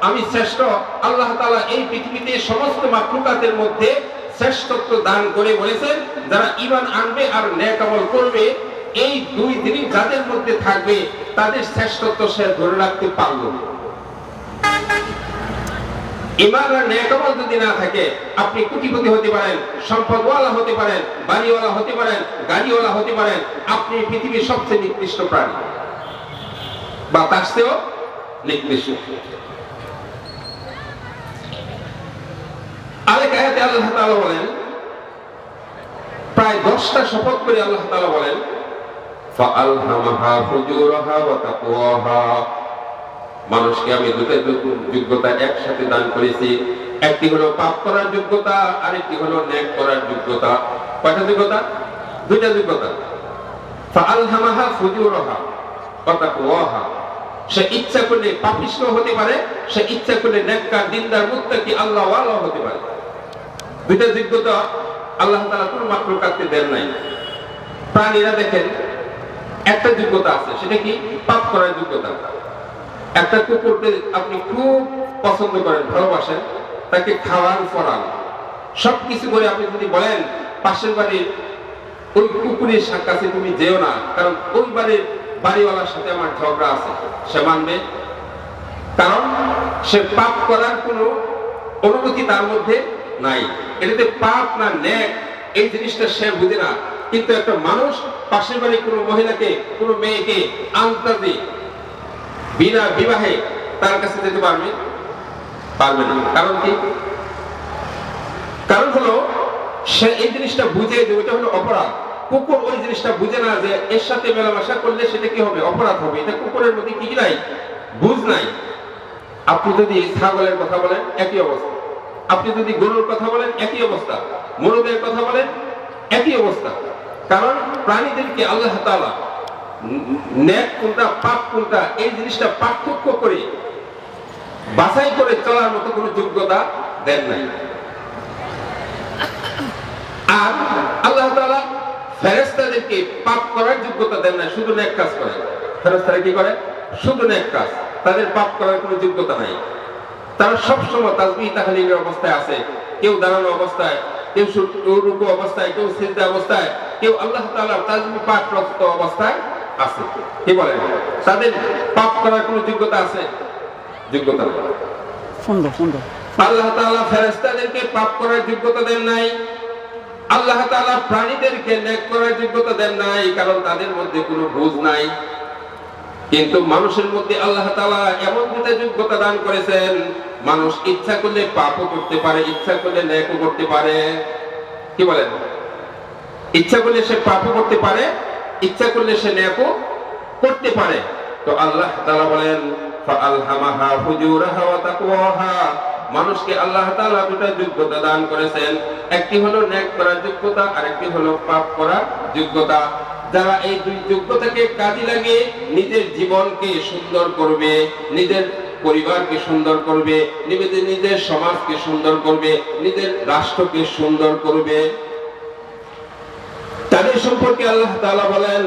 আমি শ্রেষ্ঠ। আল্লাহ তাআলা এই পৃথিবীতে সমস্ত মাখলুকাতের মধ্যে শ্রেষ্ঠত্ব দান করে বলেছেন, যারা ঈমান আনবে আর নেক আমল করবে, এই দুই জিনিস যাদের মধ্যে থাকবে তাদের শ্রেষ্ঠত্ব সে ধরে রাখতে পারল। ঈমান আর নেক আমল যদি না থাকে, আপনি কোটিপতি হতে পারেন, সম্পদওয়ালা হতে পারেন, বাড়িওয়ালা হতে পারেন, গাড়িওয়ালা হতে পারেন, আপনি পৃথিবীর সবচেয়ে নিকৃষ্ট প্রাণী বা তার চেয়েও নিকৃষ্ট। আরেক আয়াতে আল্লাহ তাআলা বলেন, প্রায় 10টা শপথ করে আল্লাহ তাআলা বলেন, ফাআলহামাহা ফুজুরাহা ওয়া তাকওয়াহা, মানুষকে আমি দুটো যোগ্যতা একসাথে দান করেছি। একটি হলো পাপ করার যোগ্যতা, আরেকটি হলো নেক করার যোগ্যতা। কয়টা যোগ্যতা? দুইটা যোগ্যতা। ফাআলহামাহা ফুজুরাহা ওয়া তাকওয়াহা, সে ইচ্ছা করলে পাপিষ্ঠ হতে পারে, সে ইচ্ছা করলে নেককার, দিনদার, মুত্তাকি, আল্লাহ ওয়ালা হতে পারে। দুইটা যোগ্যতা আল্লাহ তাআলা কোন মাখলুকাতকে দেন নাই। প্রাণীরা দেখেন একটা যোগ্যতা আছে, সেটা কি? পাপ করার যোগ্যতা। একটা কুকুরকে আপনি খুব পছন্দ করেন, ভালোবাসেন, তাকে খাওয়ান, পরান, সবকিছু করে আপনি যদি বলেন পাশের বাড়ির ওই কুকুরের কাছে তুমি যেও না, কারণ ওই বাড়ির বাড়িওয়ালার সাথে আমার ঝগড়া আছে, সে মানবে? কারণ সে পাপ করার কোনো অনুমতি তার মধ্যে নাই। এটাতে পাপ না নেক এই জিনিসটা সে বুঝে না। কিন্তু একটা মানুষ পাশের বাড়ির কোনো মহিলাকে, কোনো মেয়েকে আনতাজি বিনা বিবাহে তার কাছে যেতে পারবে? পারবে না। কারণ কি? কারণ হলো সে এই জিনিসটা বুঝে যে ওইটা হলো অপরাধ। কুকুর ওই জিনিসটা বুঝে না যে এর সাথে মেলামেশা করলে সেটা কি হবে? অপরাধ হবে। এটা কুকুরের মধ্যে কি নাই? বুঝ নাই। আপনি যদি ছাগলের কথা বলেন, একই অবস্থা। আপনি যদি গরুর কথা বলেন, একই অবস্থা। মুরগের কথা বলেন, একই অবস্থা। কারণ প্রাণীদেরকে আল্লাহ তাআলা নেক কোনটা, পাপ কোনটা, এই জিনিসটা পার্থক্য করে বাছাই করে চলার মতো কোনো যোগ্যতা দেন নাই। আর আল্লাহ তাআলা ফেরেশতাদেরকে পাপ করার যোগ্যতা দেন না, শুধু নেক কাজ করে। ফেরেশতারা কি করে? শুধু নেক কাজ, তাদের পাপ করার কোনো যোগ্যতা নাই। তারা সবসময় তাসবিহ তাহলিলের অবস্থায় আছে। কেউ দাঁড়ানো অবস্থায়, কেউ রুকু অবস্থায়, কেউ সিজদা অবস্থায়, কেউ আল্লাহ তাআলার তাসবিহ পাঠরত অবস্থায় আছে। কি বলেন? তাদের পাপ করার কোনো যোগ্যতা আছে? যোগ্যতা নেই। আল্লাহ তাআলা ফেরেশতাদেরকে পাপ করার যোগ্যতা দেন নাই। আল্লাহ তাআলা প্রাণীদেরকে নেক করার যোগ্যতা দেন নাই, কারণ তাদের মধ্যে কোনো বুঝ নাই। কিন্তু মানুষের মধ্যে আল্লাহ তাআলা এমন দুটো যোগ্যতা দান করেছেন, মানুষ ইচ্ছা করলে পাপও করতে পারে, ইচ্ছা করলে নেকও করতে পারে। কি বলেন? ইচ্ছা করলে সে পাপও করতে পারে, ইচ্ছা করলে সে নেকও করতে পারে। তো আল্লাহ তাআলা বলেন, ফাআলহামাহা ফুজুরাহা ওয়া তাকওয়াহা, মানুষকে আল্লাহ তাআলা দুটো যোগ্যতা দান করেছেন। একটি হলো নেক করার যোগ্যতা, আরেকটি হলো পাপ করার যোগ্যতা। যারা এই দুই যোগ্যতাকে কাজে লাগিয়ে নিজের জীবনকে সুন্দর করবে, নিজের পরিবারকে সুন্দর করবে, নিজের সমাজকে সুন্দর করবে, নিজের রাষ্ট্রকে সুন্দর করবে, তাদের সম্পর্কে আল্লাহ তাআলা বলেন,